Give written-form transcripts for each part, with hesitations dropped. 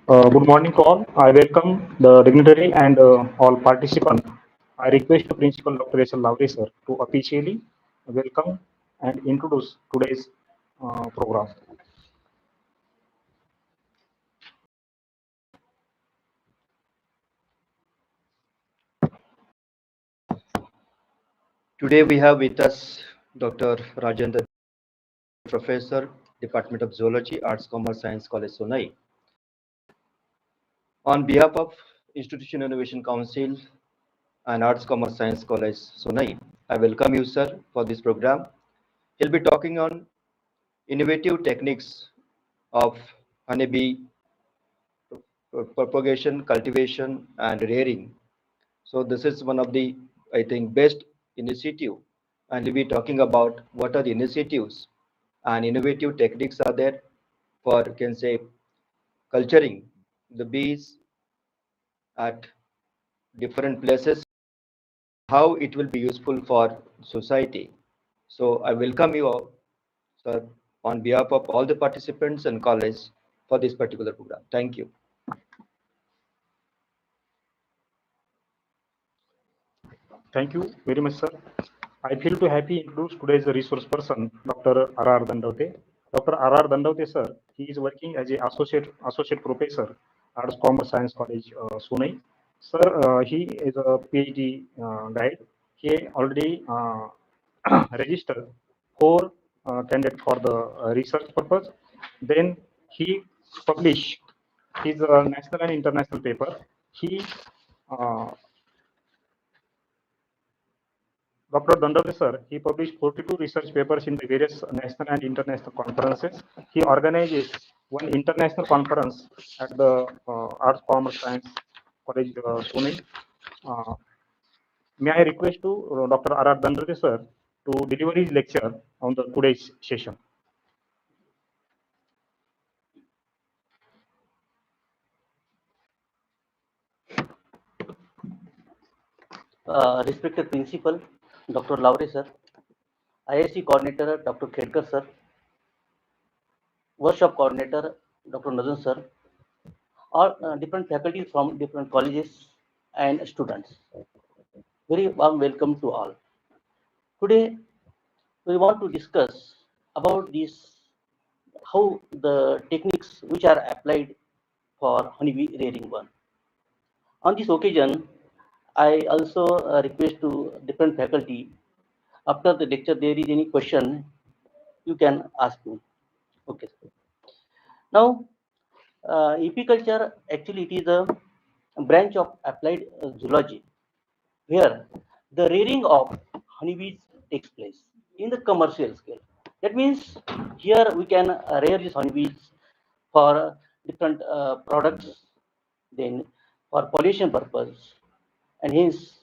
Good morning to all. I welcome the dignitary and all participants. I request the Principal Dr. S. L. Lavre sir to officially welcome and introduce today's program. Today we have with us Dr. Rajendra, Professor, Department of Zoology, Arts, Commerce, Science College, Sonai. On behalf of Institution Innovation Council and Arts, Commerce, Science College, Sonai, I welcome you, sir, for this program. He'll be talking on innovative techniques of honeybee propagation, cultivation, and rearing. So this is one of the, I think, best initiative, and we'll be talking about what are the initiatives and innovative techniques are there for, you can say, culturing the bees at different places, how it will be useful for society. So I welcome you all, sir, on behalf of all the participants and college for this particular program. Thank you. Thank you very much, sir. I feel too happy to introduce today's resource person, Dr. R.R. Dandavate. Dr. R.R. Dandavate, sir, he is working as a associate professor at Commerce Science College, Sunai. Sir, he is a PhD guide. He already registered four candidates for the research purpose. Then he published his national and international paper. He uh, Dr. Dandavate sir, he published 42 research papers in the various national and international conferences. He organizes one international conference at the Arts, Commerce, Science College, Pune. Uh, may I request to Dr. R.R. Dandavate sir to deliver his lecture on the today's session. Respected Principal, Dr. Lavre sir, ISC Coordinator, Dr. Khedkar sir, Workshop Coordinator, Dr. Nazan sir, all different faculty from different colleges and students. Very warm welcome to all. Today, we want to discuss about this, how the techniques which are applied for honeybee rearing one. On this occasion, I also request to different faculty, after the lecture, there is any question, you can ask me. Okay. Now, apiculture actually it is a branch of applied zoology where the rearing of honeybees takes place in the commercial scale. That means here we can rear these honeybees for different products, then for pollination purpose, and hence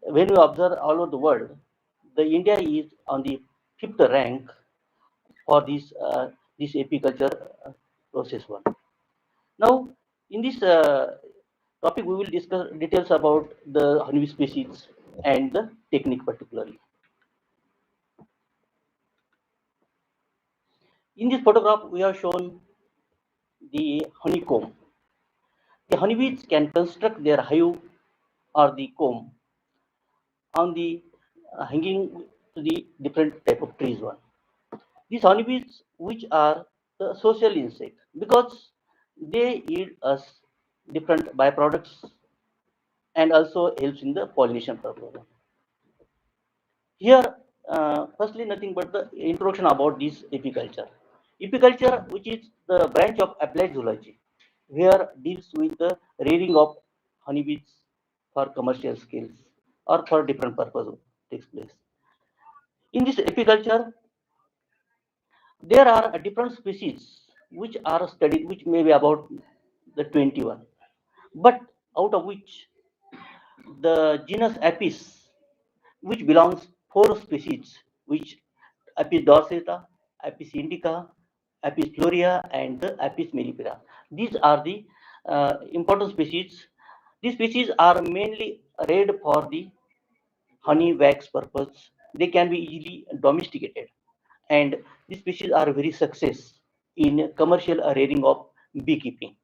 when we observe all over the world, the India is on the fifth rank for this apiculture process one. Now, in this topic, we will discuss details about the honeybee species and the technique particularly. In this photograph, we have shown the honeycomb. The honeybees can construct their hive or the comb on the hanging to the different type of trees one. These honeybees, which are the social insect, because they yield us different byproducts and also helps in the pollination purpose. Here, firstly, nothing but the introduction about this apiculture. Apiculture, which is the branch of applied zoology, where deals with the rearing of honeybees for commercial scales or for different purpose takes place. In this apiculture, there are different species which are studied, which may be about the 21, but out of which the genus Apis, which belongs four species, which Apis dorsata, Apis indica, Apis florea, and the Apis mellifera. These are the important species. These species are mainly reared for the honey wax purpose. They can be easily domesticated, and these species are very success in commercial rearing of beekeeping.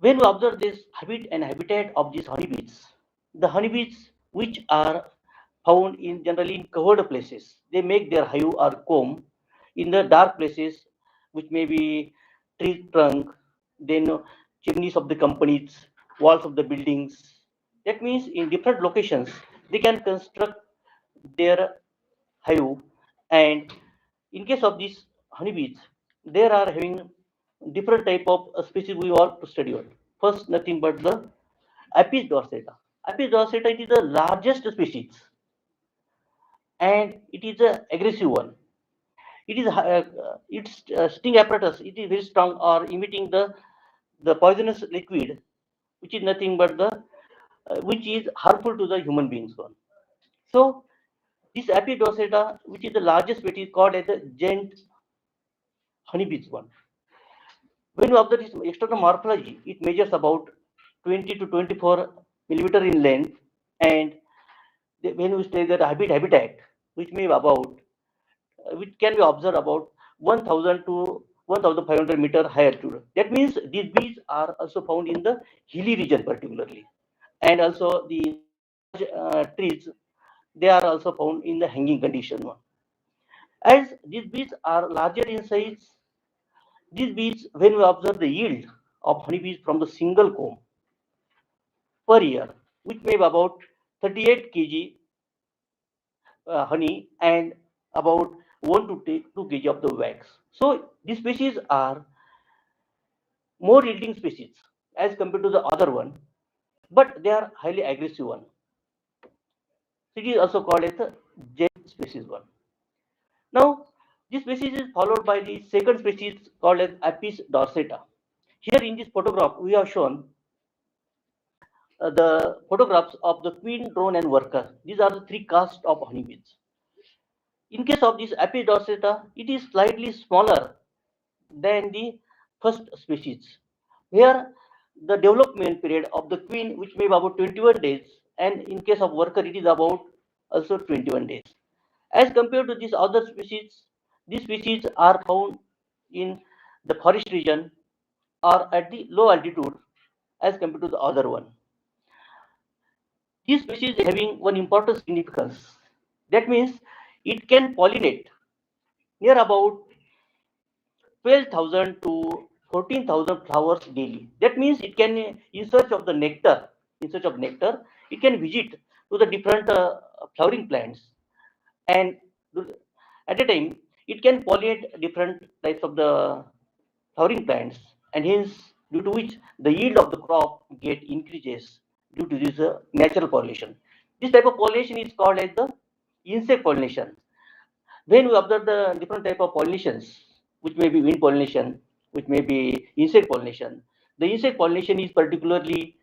When we observe this habit and habitat of these honeybees, the honeybees which are found in generally in covered places, they make their hive or comb in the dark places, which may be tree trunk, then chimneys of the companies, walls of the buildings. That means in different locations they can construct their hive, and in case of these honeybees, there are having different type of species we want to study on. First, nothing but the Apis dorsata. Apis dorsata, it is the largest species and it is a aggressive one. It is its sting apparatus. It is very strong, or emitting the poisonous liquid, which is nothing but the which is harmful to the human beings one. So this Apis dorsata, which is the largest species, called as the giant honeybees one. When you observe its external morphology, it measures about 20 to 24 millimeter in length, and when we say that habitat, which may be about, which can be observed about 1,000 to 1,500 meter high altitude. That means these bees are also found in the hilly region particularly, and also the trees, they are also found in the hanging condition one. As these bees are larger in size, these bees, when we observe the yield of honeybees from the single comb per year, which may be about 38 kg honey and about 1 to 2 kg of the wax. So these species are more yielding species as compared to the other one, but they are highly aggressive one. It is also called as the jet species one. Now, this species is followed by the second species called as Apis dorsata. Here in this photograph, we have shown the photographs of the queen, drone, and worker. These are the three castes of honeybees. In case of this Apis dorsata, it is slightly smaller than the first species, where the development period of the queen, which may be about 21 days, and in case of worker, it is about also 21 days. As compared to these other species, these species are found in the forest region or at the low altitude as compared to the other one. This species is having one important significance. That means it can pollinate near about 12,000 to 14,000 flowers daily. That means it can, in search of the nectar, in search of nectar, it can visit to the different flowering plants, and at a time it can pollinate different types of the flowering plants, and hence due to which the yield of the crop get increases due to this natural pollination. This type of pollination is called as the insect pollination. When we observe the different type of pollinations, which may be wind pollination, which may be insect pollination, the insect pollination is particularly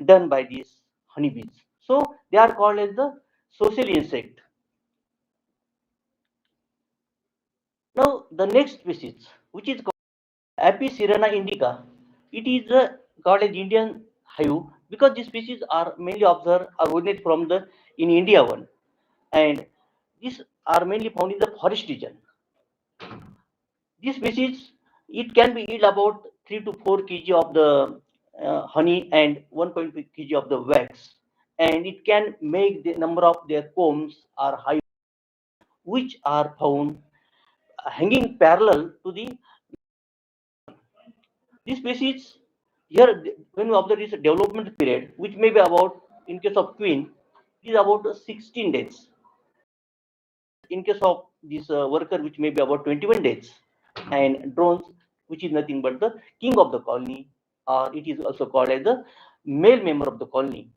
done by these honeybees. So they are called as the social insect. Now the next species, which is called Apis indica, it is called as Indian hive because these species are mainly observed or originate from the in India one, and these are mainly found in the forest region. This species, it can be yield about 3 to 4 kg of the honey and 1.5 kg of the wax, and it can make the number of their combs or hive, which are found hanging parallel to the this species. Here, when we observe this development period, which may be about, in case of queen, it is about 16 days. In case of this worker, which may be about 21 days, and drones, which is nothing but the king of the colony, or it is also called as the male member of the colony.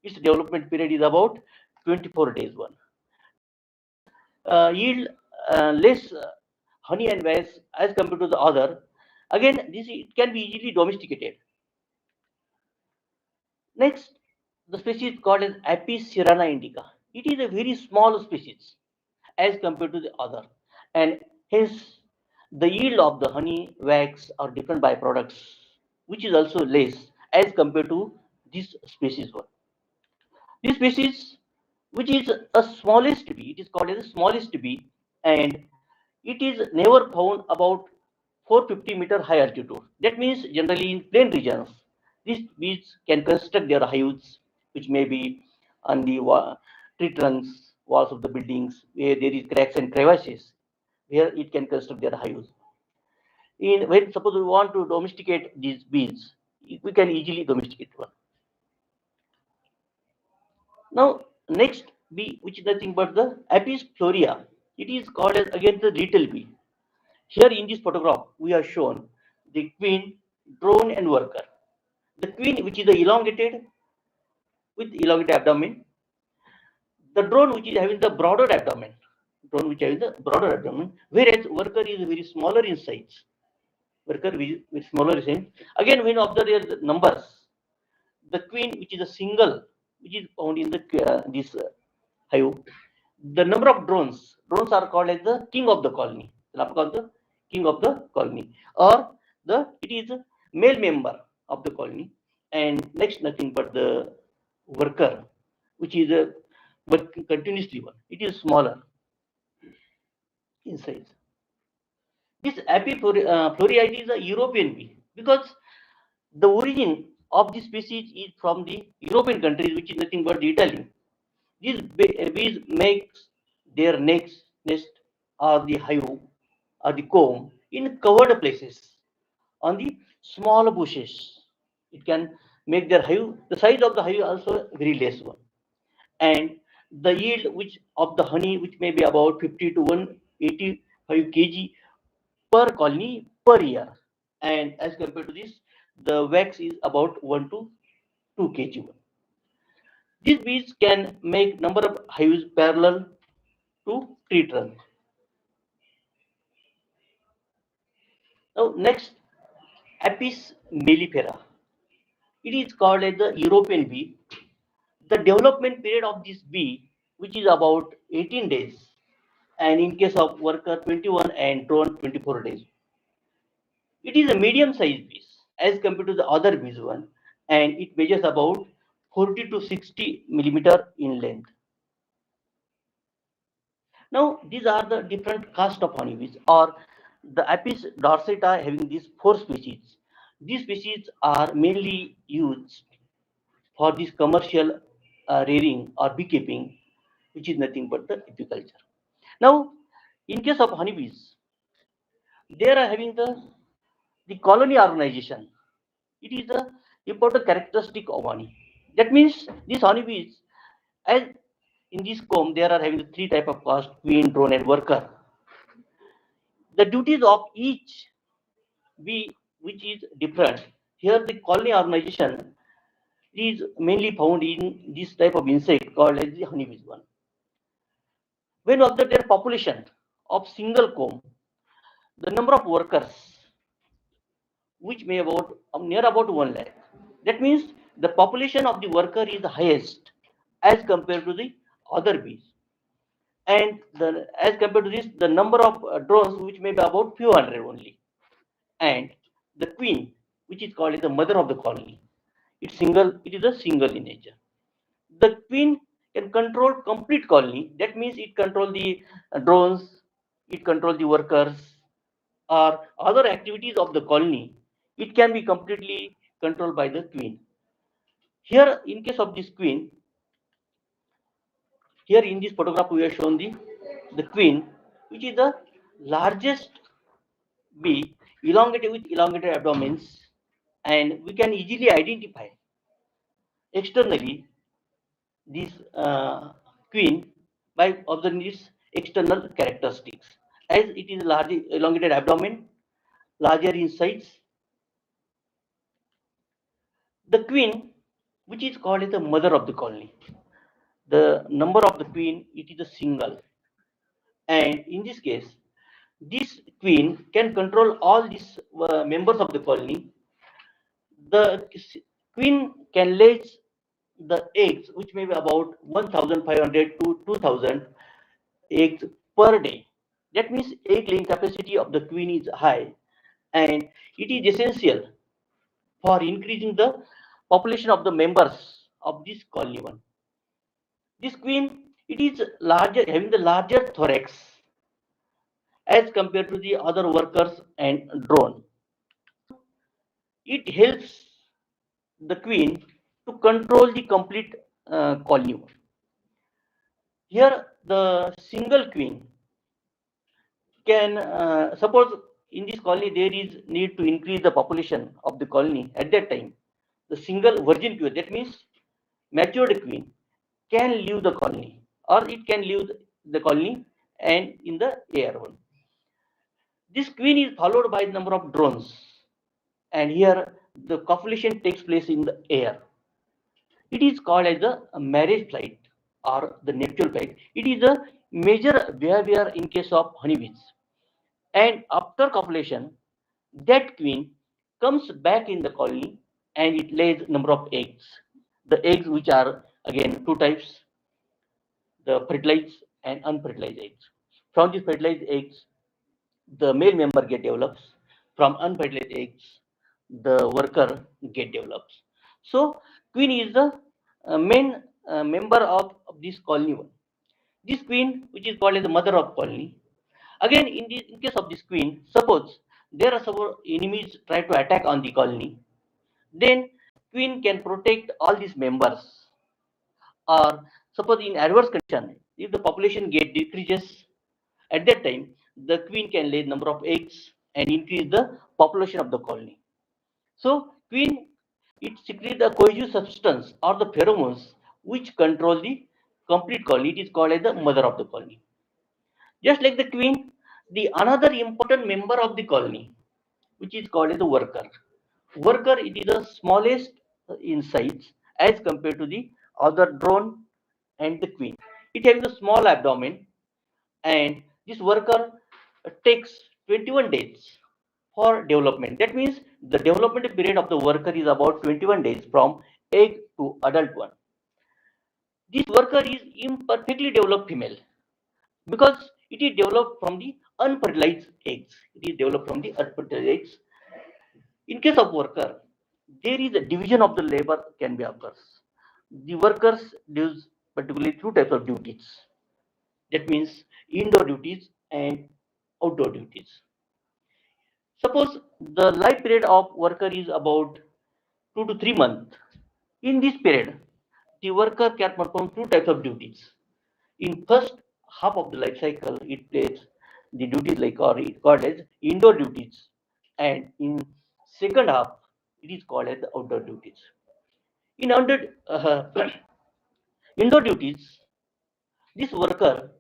Its development period is about 24 days one. Yield less honey and wax as compared to the other. Again, this it can be easily domesticated. Next, the species called as Apis indica. It is a very small species as compared to the other, and hence the yield of the honey, wax, or different byproducts, which is also less as compared to this species one. This species, which is a smallest bee, it is called as the smallest bee, and it is never found about 450-meter high altitude. That means generally in plain regions, These bees can construct their hives, which may be on the tree trunks, walls of the buildings, where there is cracks and crevices. Here it can construct their hives. When suppose we want to domesticate these bees, we can easily domesticate one. Now, next bee, which is nothing but the Apis florea. It is called as again the little bee. Here in this photograph, we are shown the queen, drone, and worker. The queen, which is the elongated with elongated abdomen. The drone, which is having the broader abdomen. Drone, which having the broader abdomen, whereas worker is very smaller in size. Worker with smaller in size. Again, when you observe the numbers, the queen, which is a single, which is found in the this hive. The number of drones are called as the king of the colony. They are called the king of the colony, or it is a male member of the colony, and next nothing but the worker, which is a working continuously one. It is smaller in size. This Apifloria is a European bee because the origin of this species is from the European countries, which is nothing but Italy. These bees make their nest or the hive or the comb in covered places on the small bushes. It can make their hive, the size of the hive also very less one. And the yield which of the honey, which may be about 50 to 185 kg per colony per year. And as compared to this, the wax is about 1 to 2 kg. These bees can make number of hives parallel to tree trunk. Now next, Apis mellifera. It is called as the European bee. The development period of this bee, which is about 18 days, and in case of worker 21 and drone 24 days. It is a medium-sized bee as compared to the other bees one, and it measures about 40 to 60 millimeter in length. Now, these are the different caste of honeybees, or the Apis dorsata having these 4 species. These species are mainly used for this commercial rearing or beekeeping, which is nothing but the apiculture. Now, in case of honeybees, they are having the colony organization. It is the important characteristic of honey. That means these honeybees, as in this comb, there are having the 3 type of caste: queen, drone, and worker. The duties of each bee, which is different. Here, the colony organization is mainly found in this type of insect called as the honeybees one. When observe their population of single comb, the number of workers, which may about near about 1 lakh. That means the population of the worker is the highest as compared to the other bees. And as compared to this, the number of drones, which may be about few hundred only. And the queen, which is called as the mother of the colony, it's single. It is a single in nature. The queen can control complete colony. That means it control the drones, it control the workers, or other activities of the colony. It can be completely controlled by the queen. Here, in case of this queen, here in this photograph we have shown the queen, which is the largest bee, elongated with elongated abdomens, and we can easily identify externally this queen by observing its external characteristics, as it is large elongated abdomen, larger in size. The queen, which is called as the mother of the colony, the number of the queen, it is a single, and in this case, this queen can control all these members of the colony. The queen can lay the eggs, which may be about 1,500 to 2,000 eggs per day. That means egg laying capacity of the queen is high, and it is essential for increasing the population of the members of this colony one. This queen, it is larger, having the larger thorax as compared to the other workers and drone. It helps the queen to control the complete colony. Here, the single queen can suppose in this colony there is need to increase the population of the colony. At that time, the single virgin queen, that means matured queen, can leave the colony, or it can leave the colony and in the air one. This queen is followed by the number of drones, and here the copulation takes place in the air. It is called as a marriage flight or the nuptial flight. It is a major behavior in case of honeybees. And after copulation, that queen comes back in the colony and it lays number of eggs. The eggs, which are again two types, the fertilized and unfertilized eggs. From these fertilized eggs, the male member get develops. From unfertilized eggs, the worker get develops. So queen is the main member of this colony one. This queen, which is called as the mother of colony. Again, in case of this queen, suppose there are some enemies try to attack on the colony, then queen can protect all these members. Or suppose in adverse condition, if the population get decreases, at that time the queen can lay number of eggs and increase the population of the colony. So queen, it secretes the cohesive substance or the pheromones which control the complete colony. It is called as the mother of the colony. Just like the queen, the another important member of the colony, which is called as the worker. Worker, it is the smallest in size as compared to the other drone and the queen. It has a small abdomen, and this worker takes 21 days for development. That means the development period of the worker is about 21 days from egg to adult one. This worker is imperfectly developed female because it is developed from the unfertilized eggs. It is developed from the unfertilized eggs. In case of worker, there is a division of the labor can be occurs. The workers do particularly two types of duties. That means indoor duties and outdoor duties. Suppose the life period of worker is about 2 to 3 months. In this period, the worker can perform two types of duties. In first half of the life cycle, it plays the duties like or it called as indoor duties, and in second half, it is called as the outdoor duties. In indoor duties, this worker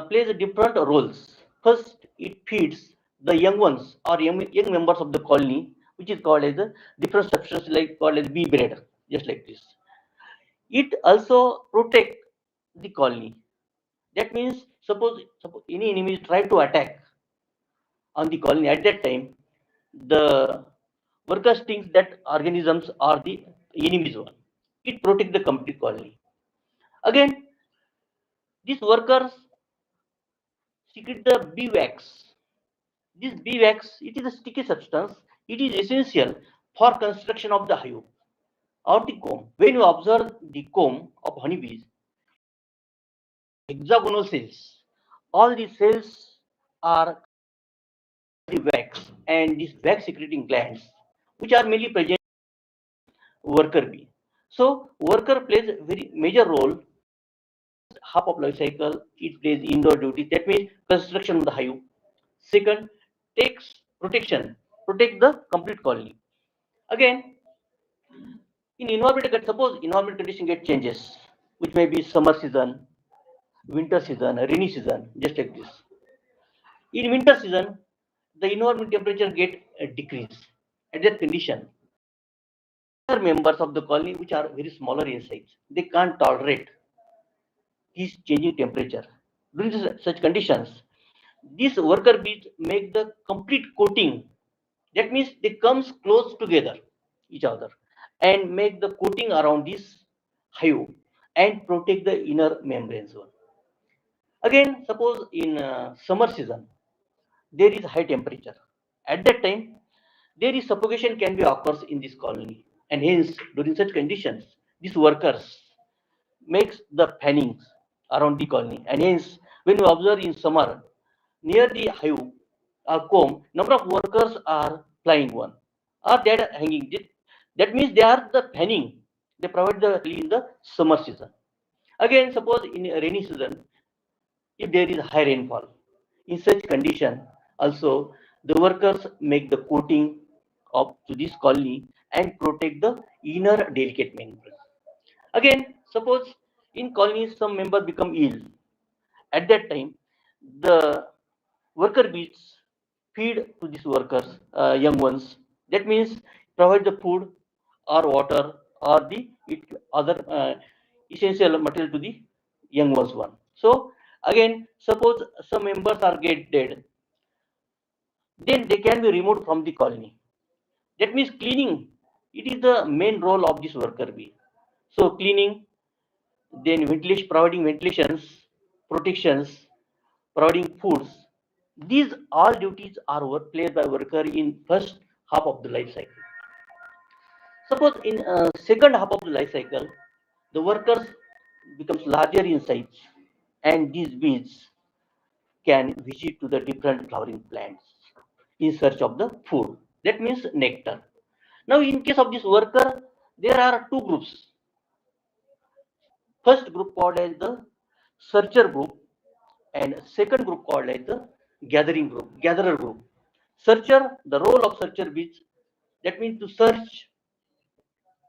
plays different roles. First, it feeds the young ones or young members of the colony, which is called as a different substance like called as bee bread, just like this. It also protect the colony. That means suppose any enemy try to attack on the colony at that time, the workers think that organisms are the enemies one. It protect the complete colony. Again, these workers secret the bee wax. This bee wax, it is a sticky substance. It is essential for construction of the hive or the comb. When you observe the comb of honeybees, hexagonal cells, all these cells are the wax and these wax secreting glands, which are mainly present in worker bee. So worker plays a very major role. Half of life cycle, it plays indoor duty. That means construction of the hive. Second, takes protection, protect the complete colony. Again, in environment, suppose environment condition get changes, which may be summer season, winter season, rainy season, just like this. In winter season, the environment temperature get decrease. At that condition, other members of the colony, which are very smaller in size, they can't tolerate this changing temperature. During such conditions, these worker bees make the complete coating. That means they comes close together each other and make the coating around this hive and protect the inner membrane zone. Again, suppose in summer season there is high temperature. At that time, there is suffocation can be occurs in this colony, and hence during such conditions, these workers makes the fannings around the colony, and hence when you observe in summer near the hive or comb, number of workers are flying one or they are hanging. That means they are the fanning. They provide the in the summer season. Again, suppose in a rainy season, if there is high rainfall, in such condition, also the workers make the coating of to this colony and protect the inner delicate membrane. Again, suppose in colonies some members become ill. At that time, the worker bees feed to these workers, young ones. That means provide the food or water or the other essential material to the young ones one. So again, suppose some members are get dead, then they can be removed from the colony. That means cleaning. It is the main role of this worker bee. So cleaning, then ventilation, providing ventilations, protections, providing foods. These all duties are played by worker in first half of the life cycle. Suppose in second half of the life cycle, the workers becomes larger in size, and these bees can visit to the different flowering plants in search of the food. That means nectar. Now, in case of this worker, there are two groups. First group called as the searcher group, and second group called as the gatherer group. Searcher, the role of searcher bees, that means to search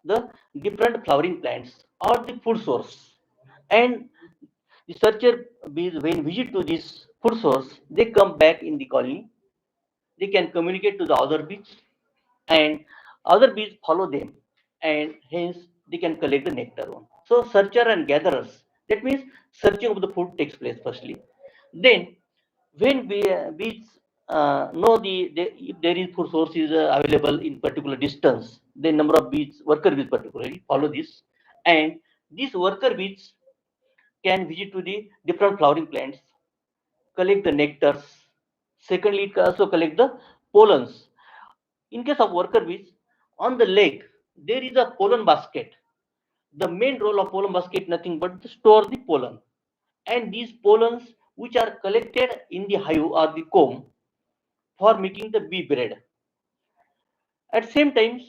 the different flowering plants or the food source. And the searcher bees, when visit to this food source, they come back in the colony. They can communicate to the other bees, and other bees follow them, and hence they can collect the nectar one. So searcher and gatherers. That means searching of the food takes place firstly. Then when bees know if there is food source is available in particular distance, then number of bees, worker bees particularly, follow this, and these worker bees can visit to the different flowering plants, collect the nectars. Secondly, it can also collect the pollens. In case of worker bees, on the leg there is a pollen basket. The main role of pollen basket nothing but to store the pollen, and these pollens which are collected in the hive or the comb for making the bee bread. At the same time,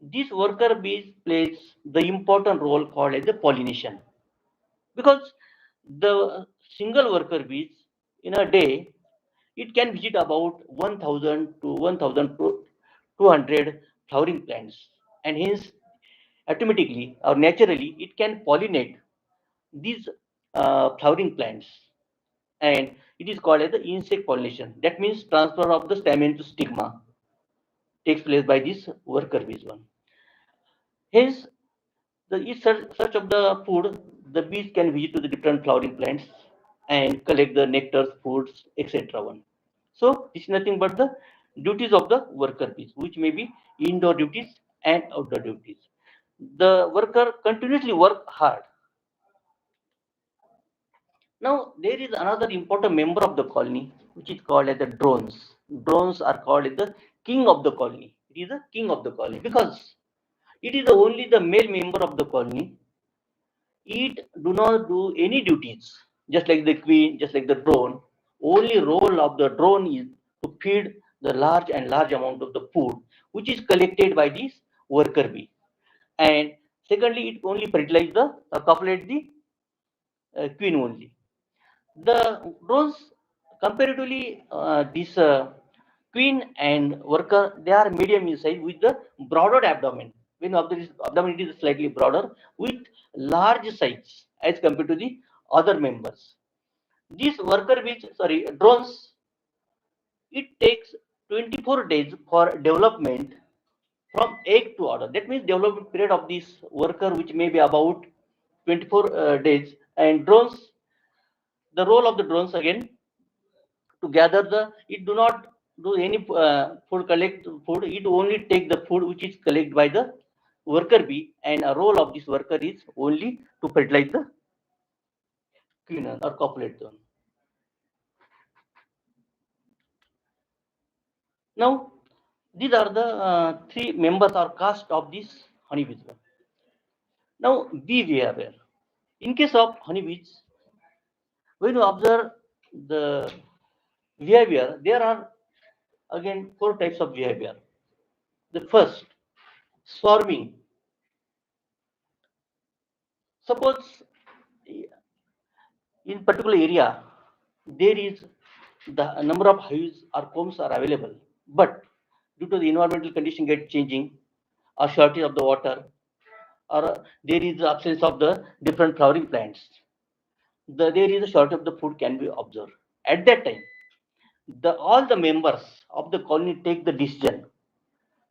these worker bees plays the important role called as the pollination, because the single worker bees in a day it can visit about 1000 to 1200 flowering plants, and hence automatically or naturally it can pollinate these flowering plants, and it is called as the insect pollination. That means transfer of the stamen to stigma takes place by this worker bees one. Hence, the search of the food, the bees can visit to the different flowering plants and collect the nectars, foods, etc. One. So it's nothing but the duties of the worker bees, which may be indoor duties and outdoor duties. The worker continuously work hard. Now there is another important member of the colony, which is called as the drones. Drones are called as the king of the colony. It is the king of the colony because it is only the male member of the colony. It do not do any duties, just like the queen, just like the drone. Only role of the drone is to feed the large and large amount of the food, which is collected by this worker bee. And secondly, it only fertilize the copulate the queen only. The drones, comparatively, this queen and worker, they are medium in size with the broader abdomen. When the abdomen is slightly broader with large size as compared to the other members. These worker bees, sorry, drones, it takes 24 days for development from egg to adult. That means development period of this worker, which may be about 24 days. And drones, the role of the drones again to gather the, it do not do any food collect food, it only take the food which is collected by the worker bee, and a role of this worker is only to fertilize the queen or copulate zone. Now these are the three members or caste of this honeybees. Now bee behavior. In case of honeybees, when you observe the behavior, there are again four types of behavior. The first, Swarming. Suppose in particular area there is the number of hives or combs are available, but due to the environmental condition get changing, or shortage of the water, or there is the absence of the different flowering plants, there is a shortage of the food can be observed. At that time, all the members of the colony take the decision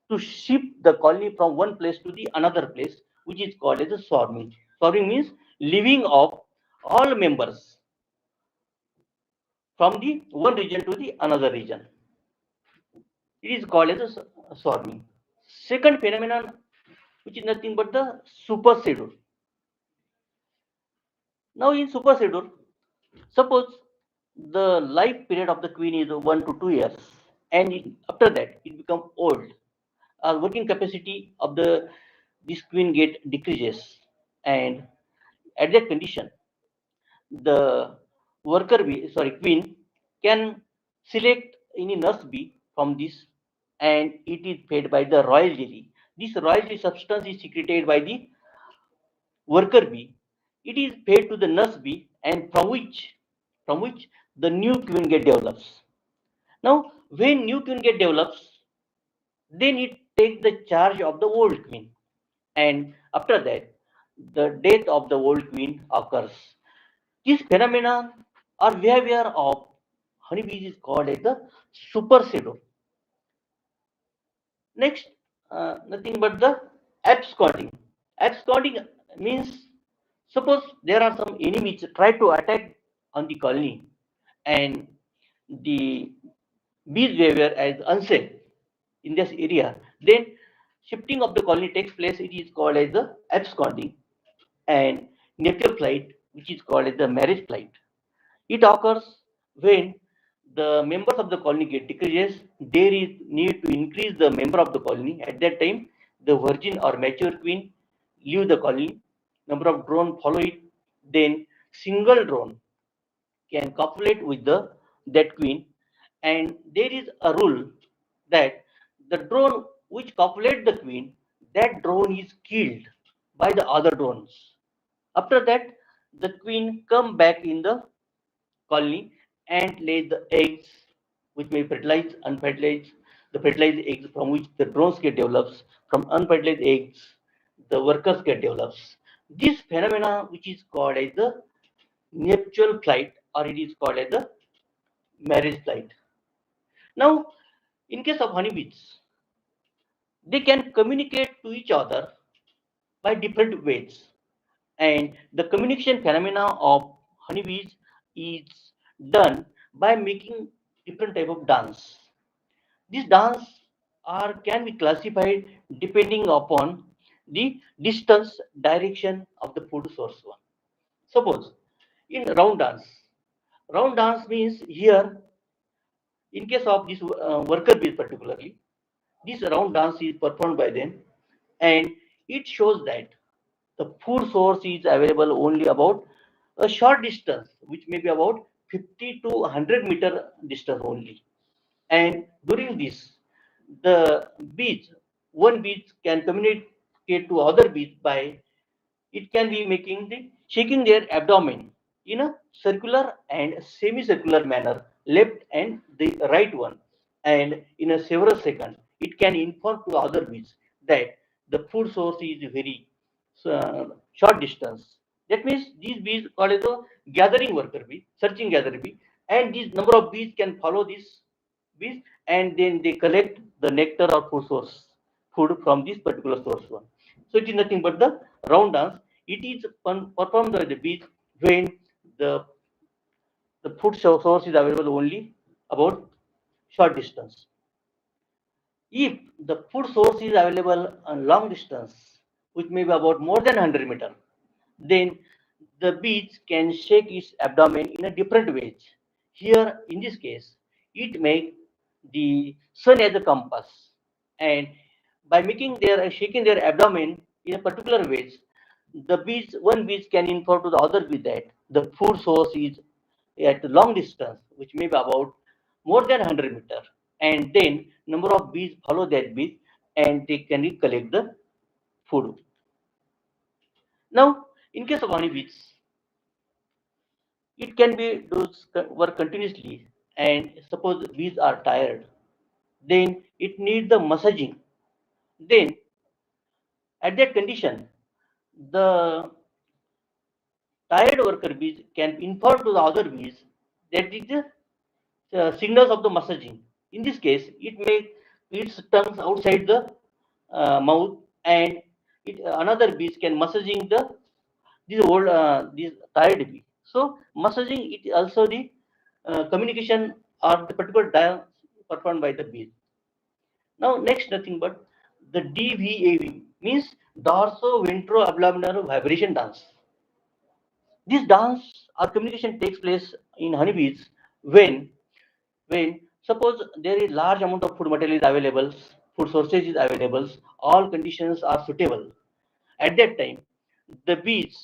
to shift the colony from one place to the another place, which is called as a swarming. Swarming means leaving of all members from the one region to the another region. It is called as a swarming. Second phenomenon, which is nothing but the supersedure. Now in supersedure, suppose the life period of the queen is 1 to 2 years, and after that it become old. Our working capacity of the this queen get decreases, and at that condition, the queen can select any nurse bee from this, and it is fed by the royal jelly. This royal jelly substance is secreted by the worker bee. It is fed to the nurse bee, and from which the new queen get develops. Now, when new queen get develops, then it takes the charge of the old queen, and after that, the death of the old queen occurs. This phenomenon or behavior of honeybees is called as the supersedure. Next, nothing but the absconding. Absconding means suppose there are some enemies try to attack on the colony, and the bees behavior as unsafe in this area, then shifting of the colony takes place. It is called as the absconding, and nuptial flight, which is called as the marriage flight. It occurs when the members of the colony get decreases. There is need to increase the member of the colony. At that time, the virgin or mature queen leave the colony. Number of drone follow it. Then single drone can copulate with the that queen, and there is a rule that the drone which copulate the queen, that drone is killed by the other drones. After that, the queen come back in the colony and lay the eggs, which may fertilize, unfertilized. The fertilized eggs from which the drones get develops. From unfertilized eggs, the workers get develops. This phenomena, which is called as the nuptial flight, or it is called as the marriage flight. Now, in case of honeybees, they can communicate to each other by different ways, and the communication phenomena of honeybees is done by making different type of dance. This dance are can be classified depending upon the distance direction of the food source one. Suppose in round dance means here in case of this worker bees particularly, this round dance is performed by them, and it shows that the food source is available only about a short distance, which may be about 50 to 100-meter distance only. And during this, the bees, one bee can communicate to other bees by it can be making the shaking their abdomen in a circular and semicircular manner, left and the right one, and in a several seconds, it can inform to other bees that the food source is very short distance. That means these bees called as a gathering worker bee, searching gathering bee, and these number of bees can follow these bees, and then they collect the nectar or food from this particular source one. So it is nothing but the round dance. It is performed by the bees when the the food source is available only about short distance. If the food source is available on long distance, which may be about more than 100 meter, then the bees can shake its abdomen in a different ways. Here, in this case, it makes the sun as a compass, and by making their shaking their abdomen in a particular ways, the bees one bees can inform to the other bee that the food source is at long distance, which may be about more than 100 meter, and then number of bees follow that bee, and they can collect the food. Now, in case of honeybees, it can be work continuously, and suppose bees are tired, then it needs the massaging. Then, at that condition, the tired worker bees can inform to the other bees that it is signals of the massaging. In this case, it makes its tongues outside the mouth, and another bees can massaging these tired bee. So massaging it also the communication or the particular dance performed by the bees. Now next nothing but the DVAV means dorso-ventro-abdominal vibration dance. This dance or communication takes place in honeybees when suppose there is large amount of food material is available, food sources is available, all conditions are suitable. At that time, the bees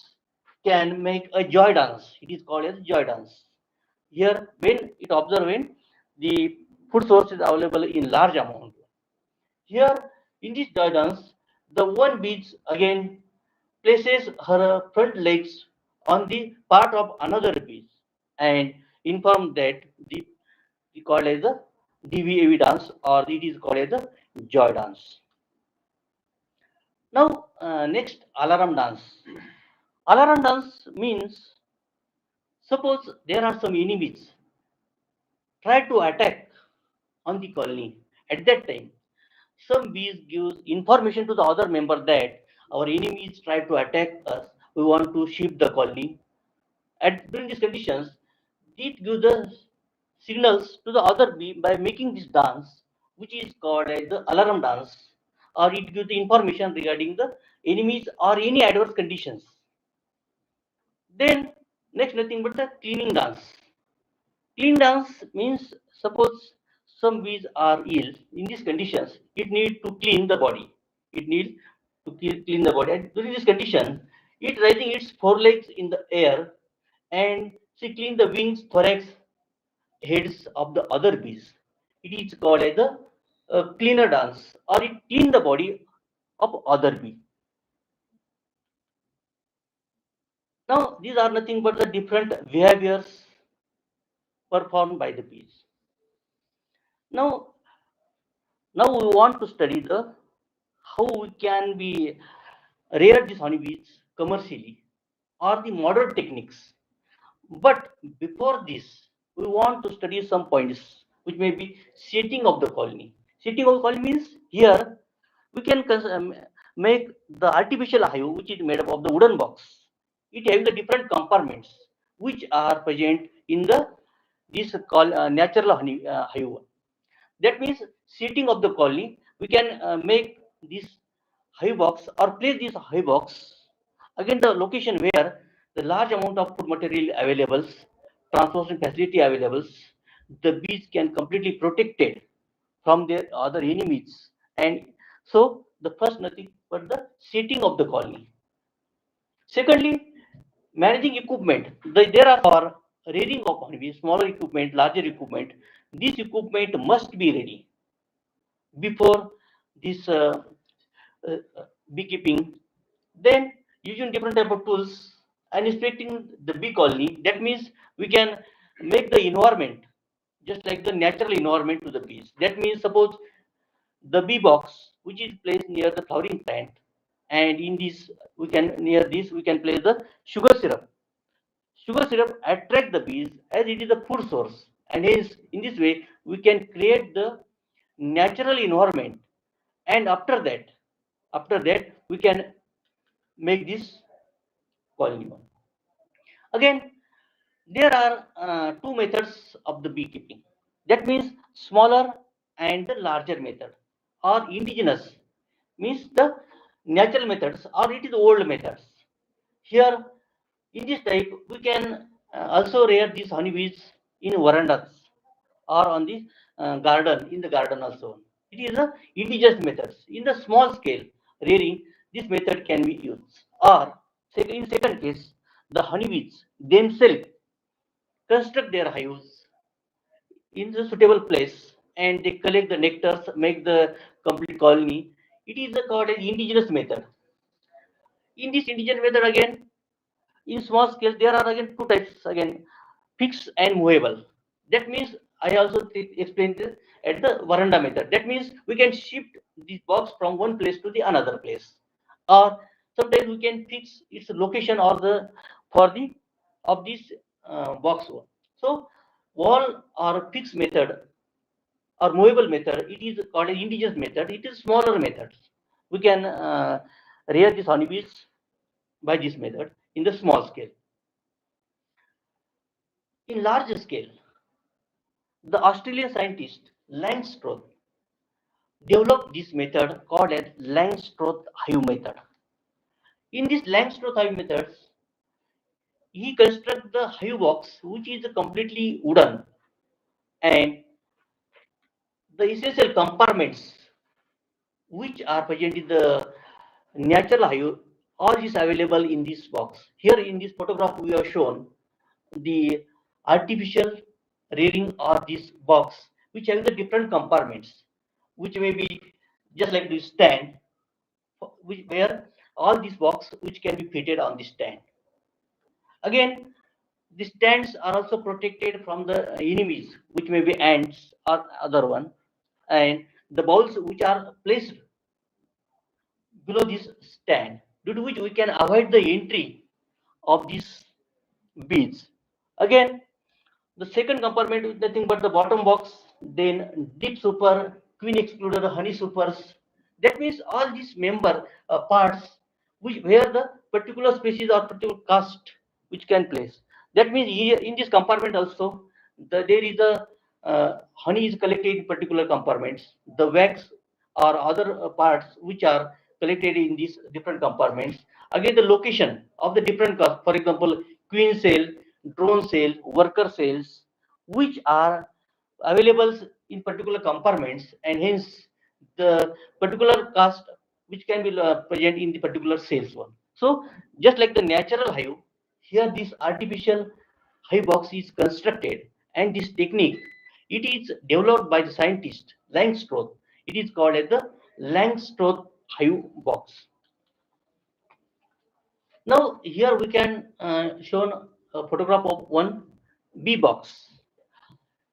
can make a joy dance. It is called as joy dance. Here, when it observe when the food source is available in large amount. Here, in this joy dance, the one bee again places her front legs on the part of another bee and inform that the we call as the DVAV dance, or it is called as the joy dance. Now, next alarm dance. Alarm dance means suppose there are some enemies try to attack on the colony. At that time, some bees gives information to the other member that our enemies try to attack us. We want to shift the colony. During these conditions, it gives the signals to the other bee by making this dance, which is called as the alarm dance, or it gives the information regarding the enemies or any adverse conditions. Then next nothing but the cleaning dance. Clean dance means suppose some bees are ill. In these conditions, it needs to clean the body. It needs to clean the body. And during this condition, it raising its forelegs in the air and she clean the wings, thorax, heads of the other bees. It is called as the cleaner dance, or it clean the body of other bee. Now these are nothing but the different behaviors performed by the bees. Now, now we want to study the how we can be rear these honeybees commercially or the modern techniques. But before this, we want to study some points which may be setting of the colony. Setting of the colony means here we can make the artificial hive which is made up of the wooden box. It having the different compartments which are present in the this called natural honey hive. That means seating of the colony, we can make this hive box or place this hive box again the location where the large amount of food material available, transportation facility available, the bees can completely protected from their other enemies. And so the first nothing but the seating of the colony. Secondly, managing equipment. There are for rearing of honeybees, smaller equipment, larger equipment. This equipment must be ready before this uh, beekeeping. Then using different type of tools and inspecting the bee colony. That means we can make the environment just like the natural environment to the bees. That means suppose the bee box which is placed near the flowering plant, and in this we can near this we can place the sugar syrup. Sugar syrup attract the bees as it is a food source, and hence in this way we can create the natural environment. And after that we can make this colony. Again, there are two methods of the beekeeping. That means smaller and the larger method, or indigenous means the natural methods, or it is old methods. Here in this type we can also rear these honeybees in verandas or on the garden, in the garden also. It is a indigenous methods. In the small scale rearing, this method can be used. Or in second case, the honeybees themselves construct their hives in the suitable place and they collect the nectars, make the complete colony. It is called an indigenous method. In this indigenous method again, in small scale, there are again two types again, fixed and movable. That means I also explained this at the veranda method. That means we can shift this box from one place to the another place, or sometimes we can fix its location or the for the of this box. So wall or fixed method or movable method, it is called an indigenous method. It is smaller methods. We can rear these honeybees by this method in the small scale. In large scale, the Australian scientist Langstroth developed this method called as Langstroth hive method. In this Langstroth hive method, he constructs the hive box which is completely wooden, and the essential compartments which are present in the natural hive, all is available in this box. Here in this photograph we have shown the artificial rearing of this box which have the different compartments, which may be just like this stand, where all these box which can be fitted on the stand. Again, the stands are also protected from the enemies, which may be ants or other one, and the bowls which are placed below this stand, due to which we can avoid the entry of these bees. Again, the second compartment is nothing but the bottom box, then deep super, queen excluder, honey supers. That means all these member parts which where the particular species or particular caste which can place. That means here in this compartment also there is a honey is collected in particular compartments. The wax or other parts which are collected in these different compartments. Again, the location of the different caste, for example, queen cell, drone cell, worker cells, which are available in particular compartments, and hence the particular caste which can be present in the particular cells one. So just like the natural hive, here this artificial hive box is constructed, and this technique it is developed by the scientist Langstroth. It is called as the Langstroth hive box. Now here we can show a photograph of one bee box.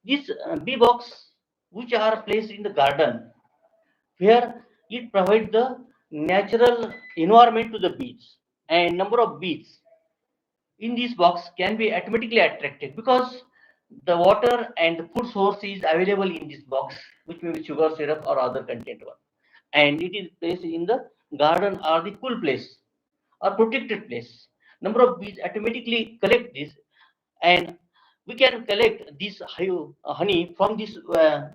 These bee box which are placed in the garden, where it provides the natural environment to the bees, and number of bees in this box can be automatically attracted because the water and the food source is available in this box, which may be sugar syrup or other content one, and it is placed in the garden or the cool place or protected place. Number of bees automatically collect this, and we can collect this honey from this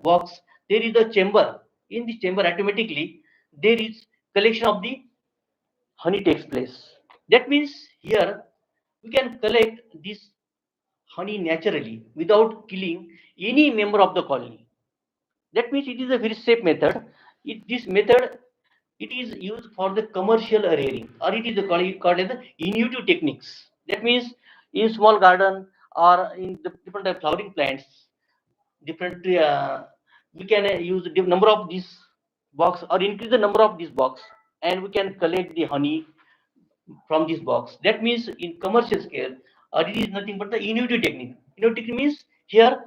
box. There is a chamber. In this chamber, automatically there is collection of the honey takes place. That means here we can collect this honey naturally without killing any member of the colony. That means it is a very safe method. This method it is used for the commercial rearing, or it is called as the innovative techniques. That means in small garden or in the different type of flowering plants, different we can use the number of these box or increase the number of these box, and we can collect the honey from this box. That means in commercial scale, it is nothing but the innovative technique. Innovative technique means here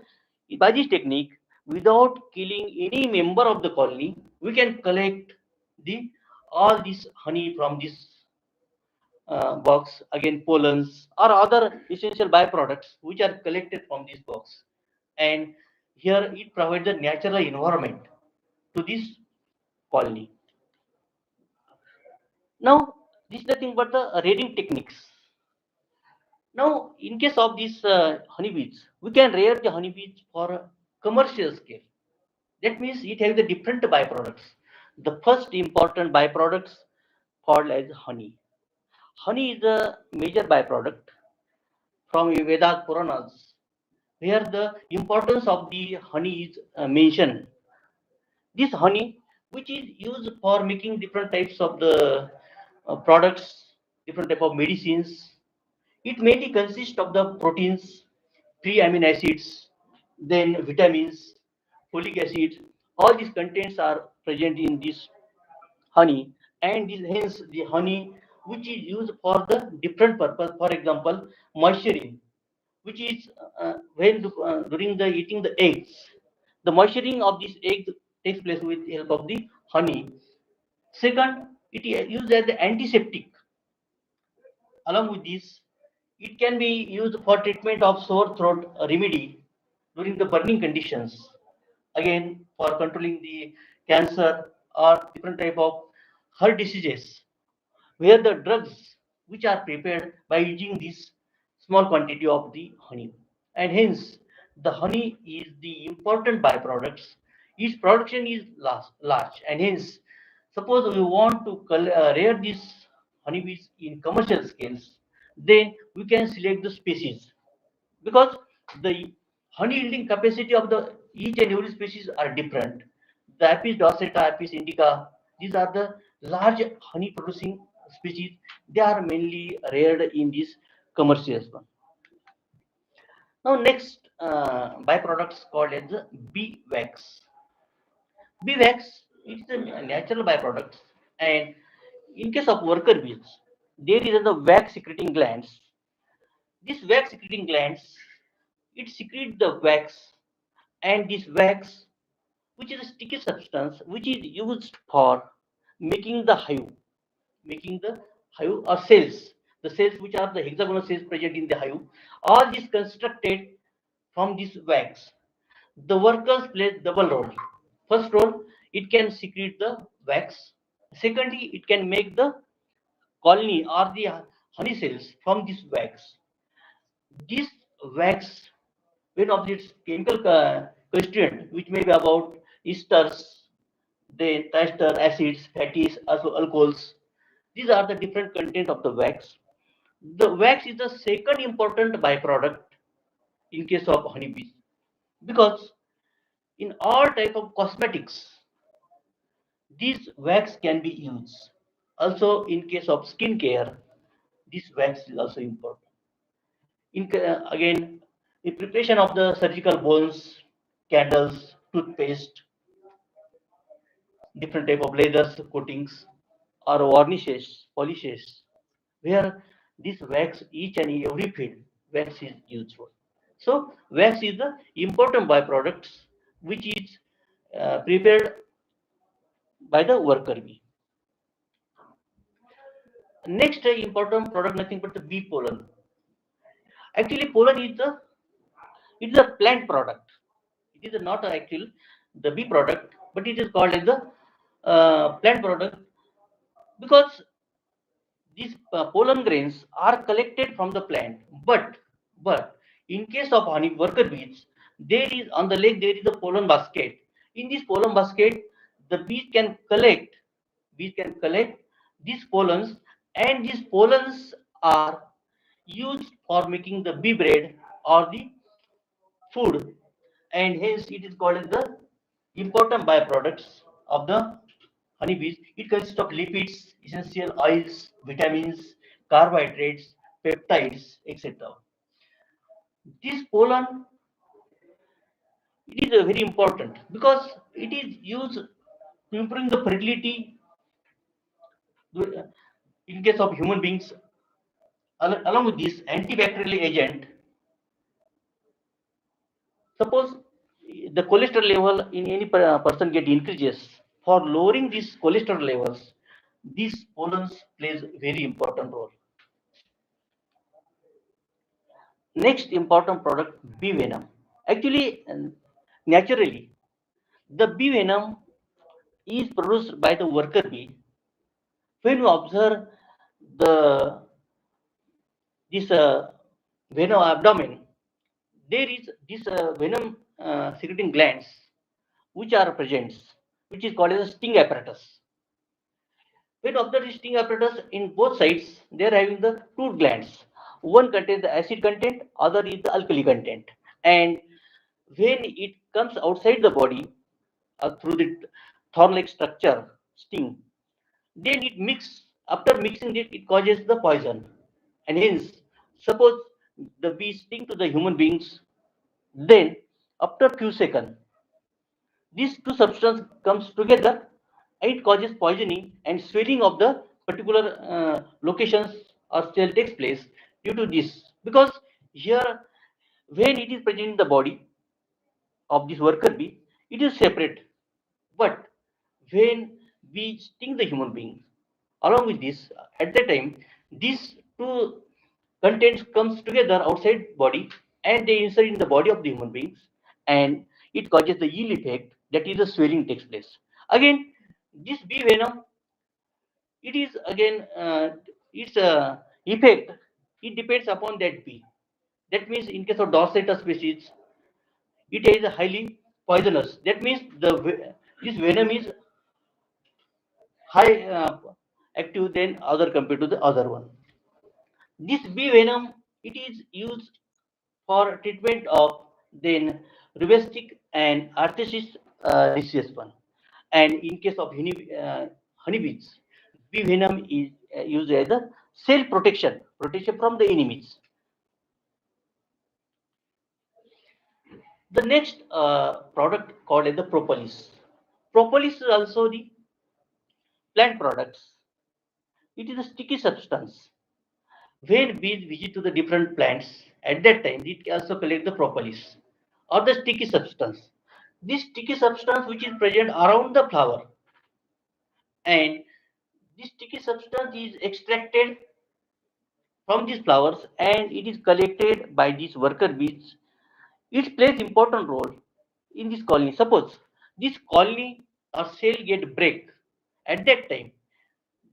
by this technique, without killing any member of the colony, we can collect the all this honey from this box. Again, pollens or other essential byproducts which are collected from this box, and here it provides a natural environment to this colony. Now, this is nothing but the rearing techniques. Now, in case of these honeybees, we can rear the honeybees for a commercial scale. That means it has the different byproducts. The first important byproducts called as honey. Honey is a major byproduct from Vedas Puranas, where the importance of the honey is mentioned. This honey, which is used for making different types of the products, different type of medicines, it mainly consists of the proteins, free amino acids, then vitamins, folic acid. All these contents are present in this honey, and hence the honey which is used for the different purpose. For example, moisturing, which is when during the eating the eggs, the moisturing of this egg takes place with the help of the honey. Second, it is used as the antiseptic. Along with this, it can be used for treatment of sore throat remedy during the burning conditions. Again, for controlling the cancer or different type of heart diseases, where the drugs which are prepared by using this small quantity of the honey. And hence, the honey is the important byproducts. Its production is large, and hence, suppose we want to rear these honeybees in commercial scales, then we can select the species, because the honey yielding capacity of the each and every species are different. The Apis dorsata, Apis indica, these are the large honey producing species. They are mainly reared in this commercial one. Now next byproducts called as the bee wax. Bee wax is a natural byproduct, and in case of worker bees, there is the wax secreting glands. This wax secreting glands, it secretes the wax, and this wax, which is a sticky substance, which is used for making the hive, making the hive or cells, the cells which are the hexagonal cells present in the hive, all this constructed from this wax. The workers play double role. First role, it can secrete the wax. Secondly, it can make the colony or the honey cells from this wax. This wax, when of its chemical constituent, which may be about esters, then ester, acids, fatties, also alcohols. These are the different content of the wax. The wax is the second important byproduct in case of honeybees, because in all type of cosmetics, this wax can be used. Also, in case of skin care, this wax is also important. Again, the preparation of the surgical bones, candles, toothpaste, different type of leathers, coatings, or varnishes, polishes, where this wax, each and every field, wax is useful. So wax is the important byproducts which is prepared by the worker bee. Next important product, nothing but the bee pollen. Actually, pollen is the, it is a plant product. It is not actual the bee product, but it is called as the plant product, because these pollen grains are collected from the plant. But in case of honey worker bees, there is on the leg there is a pollen basket. In this pollen basket, the bees can collect these pollens, and these pollens are used for making the bee bread or the food, and hence it is called as the important byproducts of the honeybees. It consists of lipids, essential oils, vitamins, carbohydrates, peptides, etc. This pollen, it is very important because it is used to improve the fertility in case of human beings. Along with this antibacterial agent, suppose the cholesterol level in any person get increases, for lowering these cholesterol levels, these pollens plays very important role. Next important product, bee venom. Actually, naturally, the bee venom is produced by the worker bee. When you observe the this venom abdomen, there is this venom secreting glands which are present, which is called as a sting apparatus. When observe the sting apparatus in both sides, they are having the two glands. One contains the acid content, other is the alkali content. And when it comes outside the body through the thorn-like structure, sting, then it mix. After mixing it, it causes the poison. And hence, suppose the bee sting to the human beings, then after few seconds, these two substances comes together, and it causes poisoning and swelling of the particular locations or cell takes place due to this, because here when it is present in the body of this worker bee, it is separate. But when we sting the human being, along with this, at that time, these two contents comes together outside body and they insert in the body of the human beings, and it causes the ill effect, that is the swelling takes place. Again, this bee venom, it is again its effect, it depends upon that bee. That means in case of Dorsetto species, it is highly poisonous. That means this venom is high active than other compared to the other one. This bee venom, it is used for treatment of then rheumatic and arthritis disease one. And in case of honeybees, bee venom is used as a cell protection from the enemies. The next product called as the propolis. Propolis is also the plant products. It is a sticky substance. When bees visit to the different plants, at that time it also collect the propolis or the sticky substance. This sticky substance which is present around the flower, and this sticky substance is extracted from these flowers and it is collected by these worker bees. It plays important role in this colony. Suppose this colony or cell get break, at that time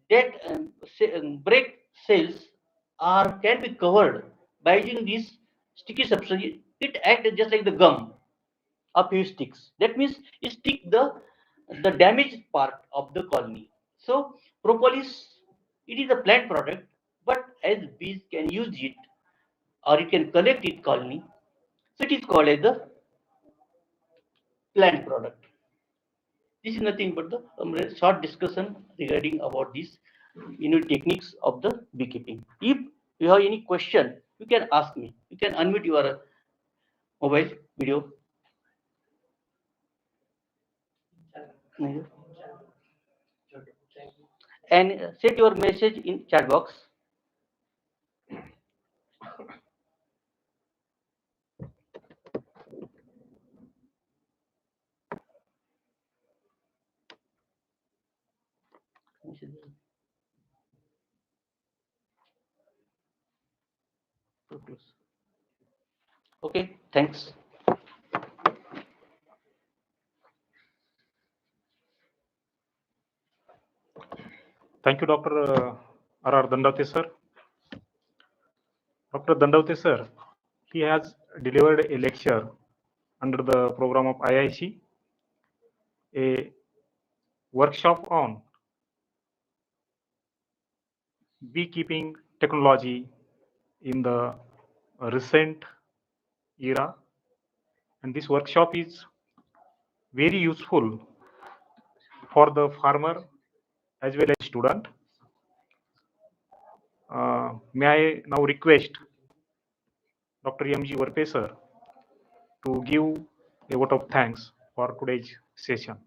that break cells are can be covered by using this sticky substance. It acts just like the gum of few sticks. That means it stick the damaged part of the colony. So propolis, it is a plant product, but as bees can use it or it can collect it colony, so it is called as the plant product. This is nothing but the short discussion regarding about this techniques of the beekeeping. If you have any question, you can ask me. You can unmute your mobile video and set your message in chat box. Okay, thanks. Thank you, Dr. R.R. Dandavate, sir. Dr. Dandavate, sir, he has delivered a lecture under the program of IIC, a workshop on beekeeping technology in the recent era, and this workshop is very useful for the farmer as well as student. May I now request Dr. M.G. Varpe, sir, to give a vote of thanks for today's session.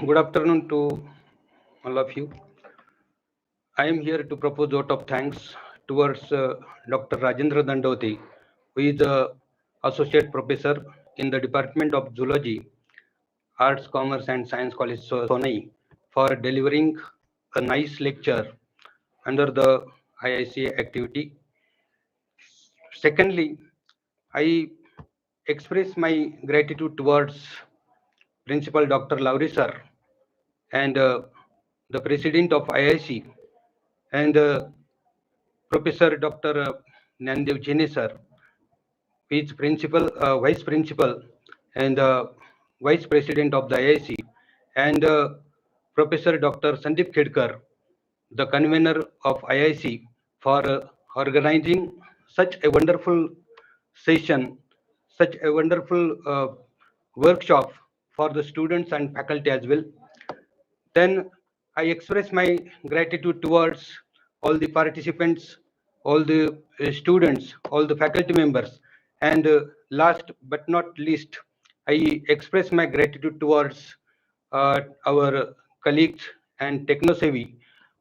Good afternoon to all of you. I am here to propose vote of thanks towards Dr. Rajendra Dandavate, who is Associate Professor in the Department of Zoology, Arts, Commerce and Science College, Sonai, for delivering a nice lecture under the IIC activity. Secondly, I express my gratitude towards Principal Dr. Lowry sir and the President of IIC and Professor Dr. Nandev Jene sir, his principal, Vice Principal and Vice President of the IIC, and Professor Dr. Sandeep Khedkar, the convener of IIC, for organizing such a wonderful session, such a wonderful workshop for the students and faculty as well. Then I express my gratitude towards all the participants, all the students, all the faculty members, and last but not least, I express my gratitude towards our colleagues and techno-savvy,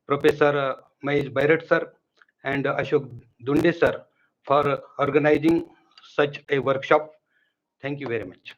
Professor Mahesh Bairat sir and Ashok Dunde sir, for organizing such a workshop. Thank you very much.